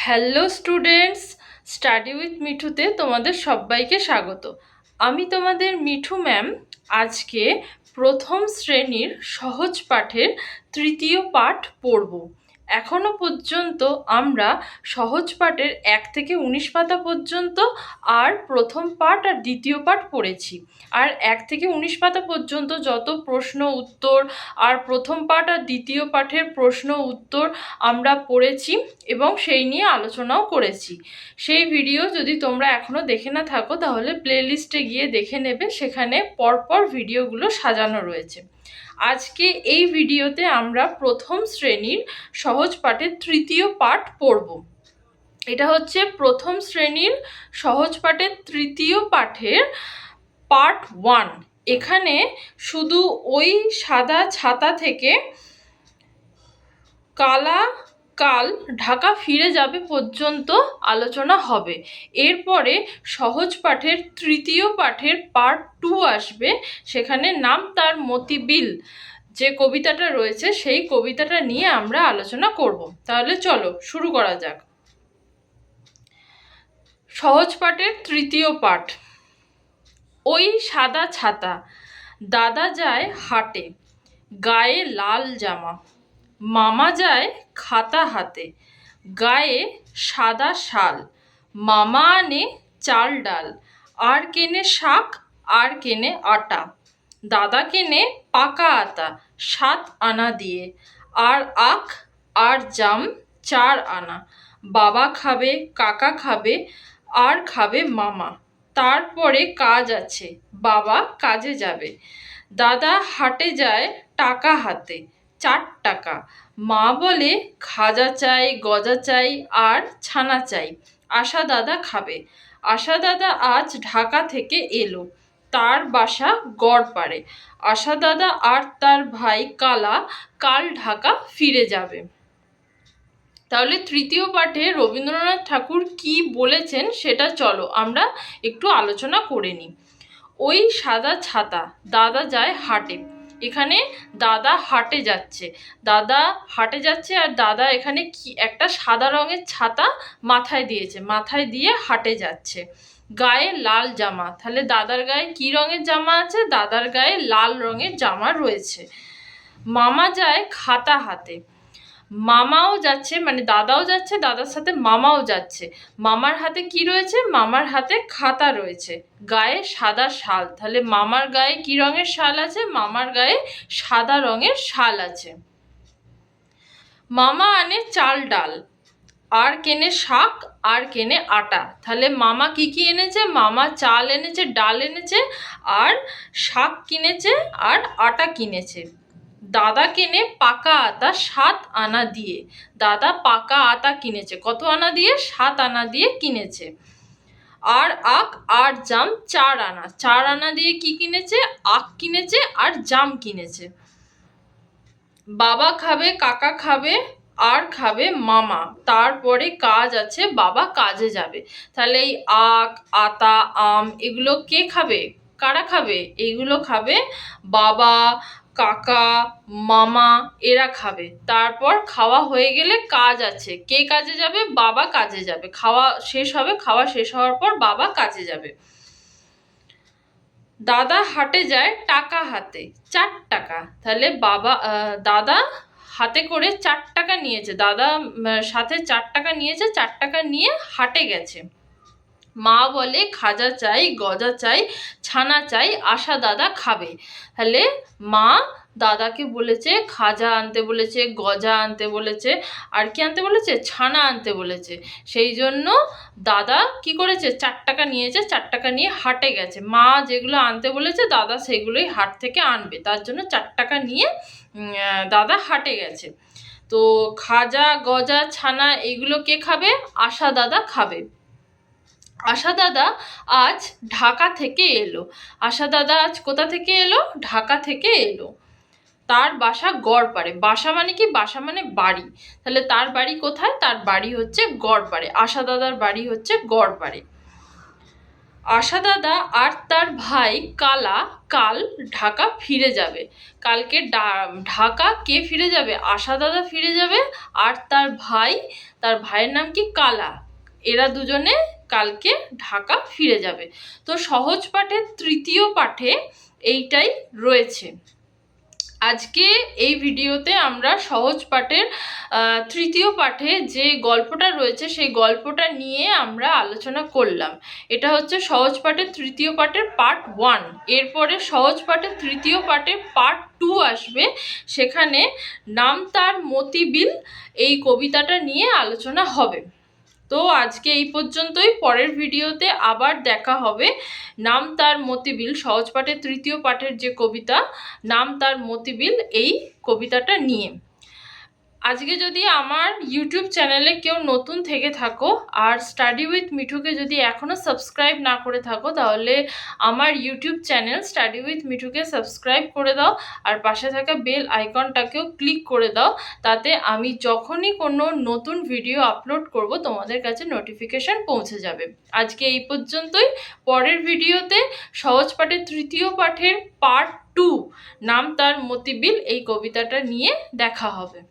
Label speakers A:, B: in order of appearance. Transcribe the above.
A: Hello students, study with মিঠুতে তোমাদের সবাইকে স্বাগত। আমি তোমাদের মিঠু ম্যাম। আজকে প্রথম শ্রেণীর সহজ পাঠের তৃতীয় পাঠ পড়ব। এখনো পর্যন্ত আমরা সহজ পাঠের 1 থেকে 19 পাতা পর্যন্ত আর প্রথম পাঠ আর দ্বিতীয় পাঠ পড়েছি। আর 1 থেকে 19 পাতা পর্যন্ত যত প্রশ্ন উত্তর আর প্রথম পাঠ আর দ্বিতীয় পাঠের প্রশ্ন উত্তর আমরা পড়েছি এবং সেই নিয়ে আলোচনাও করেছি। সেই ভিডিও যদি তোমরা এখনো দেখে না থাকো তাহলে প্লেলিস্টে গিয়ে দেখে নেবে, সেখানে পরপর ভিডিওগুলো সাজানো রয়েছে। আজকে এই ভিডিওতে আমরা প্রথম শ্রেণীর সহজ পাঠের তৃতীয় পাঠ পড়ব। এটা হচ্ছে প্রথম শ্রেণীর সহজ পাঠের তৃতীয় পাঠের পার্ট 1। এখানে শুধু ওই সাদা ছাতা থেকে কালা কাল ঢাকা ফিরে যাবে পর্যন্ত আলোচনা হবে। এরপরে সহজ পাঠের তৃতীয় পাঠের পার্ট 2 আসবে। সেখানে নাম তার মতিবিল যে কবিতাটা রয়েছে সেই কবিতাটা নিয়ে আমরা আলোচনা করব। তাহলে চলো শুরু করা যাক। সহজ পাঠের তৃতীয় পাঠ। ওই সাদা ছাতা, দাদা যায় হাটে, গায়ে লাল জামা, মামা যায় খাতা হাতে, গায়ে সাদা শাল, মামা আনে চাল ডাল, আর কেনে শাক আর কেনে আটা, দাদা কেনে পাকা আতা 7 আনা দিয়ে, আর আখ আর জাম 4 আনা, বাবা খাবে কাকা খাবে আর খাবে মামা, তারপরে কাজ আছে বাবা কাজে যাবে, দাদা হাটে যায় টাকা হাতে 4 টাকা, মা বলে খাজা চাই গজা চাই আর ছানা চাই, আশা দাদা খাবে, আশা দাদা আজ ঢাকা থেকে এলো, তার বাসা গড়পাড়ে, আশা দাদা আর তার ভাই কালা কাল ঢাকা ফিরে যাবে। তাহলে তৃতীয় পাঠে রবীন্দ্রনাথ ঠাকুর কি বলেছেন সেটা চলো আমরা একটু আলোচনা করে নিই। ওই সাদা ছাতা, দাদা যায় হাটে। এখানে দাদা হাটে যাচ্ছে, দাদা হাটে যাচ্ছে আর দাদা এখানে কি একটা সাদা রঙের ছাতা মাথায় দিয়েছে, মাথায় দিয়ে হাটে যাচ্ছে। গায়ে লাল জামা, তাহলে দাদার গায়ে কি রঙের জামা আছে? দাদার গায়ে লাল রঙের জামা রয়েছে। মামা যায় খাতা হাতে, মামাও যাচ্ছে মানে দাদাও যাচ্ছে, দাদার সাথে মামাও যাচ্ছে। মামার হাতে কি রয়েছে? মামার হাতে খাতা রয়েছে। গায়ে সাদা শাল, তাহলে মামার গায়ে কি রঙের শাল আছে? মামার গায়ে সাদা রঙের শাল আছে। মামা আনে চাল ডাল, আর কেনে শাক আর কেনে আটা, তাহলে মামা কি কি এনেছে? মামা চাল এনেছে, ডাল এনেছে, আর শাক কিনেছে আর আটা কিনেছে। দাদা কেনে পাকা আতা 7 আনা দিয়ে, দাদা পাকা আতা কিনেছে কত আনা দিয়ে? 7 আনা দিয়ে কিনেছে। আর আখ আর জাম 4 আনা, 4 আনা দিয়ে কি কিনেছে? আখ কিনেছে আর জাম কিনেছে। বাবা খাবে কাকা খাবে আর খাবে মামা, তারপরে কাজ আছে বাবা কাজে যাবে। তাহলে এই আখ আতা আম এগুলো কে খাবে? কারা খাবে? এগুলো খাবে বাবা কাকা মামা, এরা খাবে। তারপর খাওয়া হয়ে গেলে কাজ আছে, কে কাজে যাবে? বাবা কাজে যাবে। খাওয়া শেষ হবে, খাওয়া শেষ হওয়ার পর বাবা কাজে যাবে। দাদা হাটে যায় টাকা হাতে 4 টাকা, তাহলে দাদা হাতে করে 4 টাকা নিয়েছে, দাদা সাথে 4 টাকা নিয়েছে, 4 টাকা নিয়ে হাটে গেছে। মা বলে খাজা চাই গজা চাই ছানা চাই, আশা দাদা খাবে। তাহলে মা দাদাকে বলেছে খাজা আনতে বলেছে, গজা আনতে বলেছে, আর কি আনতে বলেছে? ছানা আনতে বলেছে। সেই জন্য দাদা কি করেছে? 4 টাকা নিয়েছে, 4 টাকা নিয়ে হাটে গেছে। মা যেগুলো আনতে বলেছে দাদা সেগুলোই হাট থেকে আনবে, তার জন্য 4 টাকা নিয়ে দাদা হাটে গেছে। তো খাজা গজা ছানা এগুলো কে খাবে? আশা দাদা খাবে। আশা দাদা আজ ঢাকা থেকে এলো, আশা দাদা আজ কোথা থেকে এলো? ঢাকা থেকে এলো। তার বাসা গড়পাড়ে, বাসা মানে কি? বাসা মানে বাড়ি, তাহলে তার বাড়ি কোথায়? তার বাড়ি হচ্ছে গড়পাড়ে, আশা দাদার বাড়ি হচ্ছে গড়পাড়ে। আশা দাদা আর তার ভাই কালা কাল ঢাকা ফিরে যাবে। কালকে ঢাকা কে ফিরে যাবে? আশা দাদা ফিরে যাবে, আর তার ভাইয়ের নাম কি? কালা। এরা দুজনে কালকে ঢাকা ফিরে যাবে। তো সহজ পাঠের তৃতীয় পাঠে এইটাই রয়েছে। আজকে এই ভিডিওতে আমরা সহজ পাঠের তৃতীয় পাঠে যে গল্পটা রয়েছে সেই গল্পটা নিয়ে আমরা আলোচনা করলাম। এটা হচ্ছে সহজ পাঠের তৃতীয় পাঠের পার্ট 1। এরপরে সহজ পাঠের তৃতীয় পাঠের পার্ট 2 আসবে, সেখানে নাম তার মতিবিল এই কবিতাটা নিয়ে আলোচনা হবে। তো আজকে এই পর্যন্তই। পরের ভিডিওতে আবার দেখা হবে নাম তার মতিবিল, সহজ পাঠের তৃতীয় পাঠের যে কবিতা নাম তার মতিবিল, এই কবিতাটা নিয়ে। আজকে যদি আমার ইউটিউব চ্যানেলে কেউ নতুন থেকে থাকো আর স্টাডি উইথ মিঠুকে যদি এখনও সাবস্ক্রাইব না করে থাকো, তাহলে আমার ইউটিউব চ্যানেল স্টাডি উইথ মিঠুকে সাবস্ক্রাইব করে দাও, আর পাশে থাকা বেল আইকনটাকেও ক্লিক করে দাও। তাতে আমি যখনই কোনো নতুন ভিডিও আপলোড করব তোমাদের কাছে নোটিফিকেশান পৌঁছে যাবে। আজকে এই পর্যন্তই। পরের ভিডিওতে সহজ পাঠের তৃতীয় পাঠের পার্ট 2 নাম তার মতিবিল এই কবিতাটা নিয়ে দেখা হবে।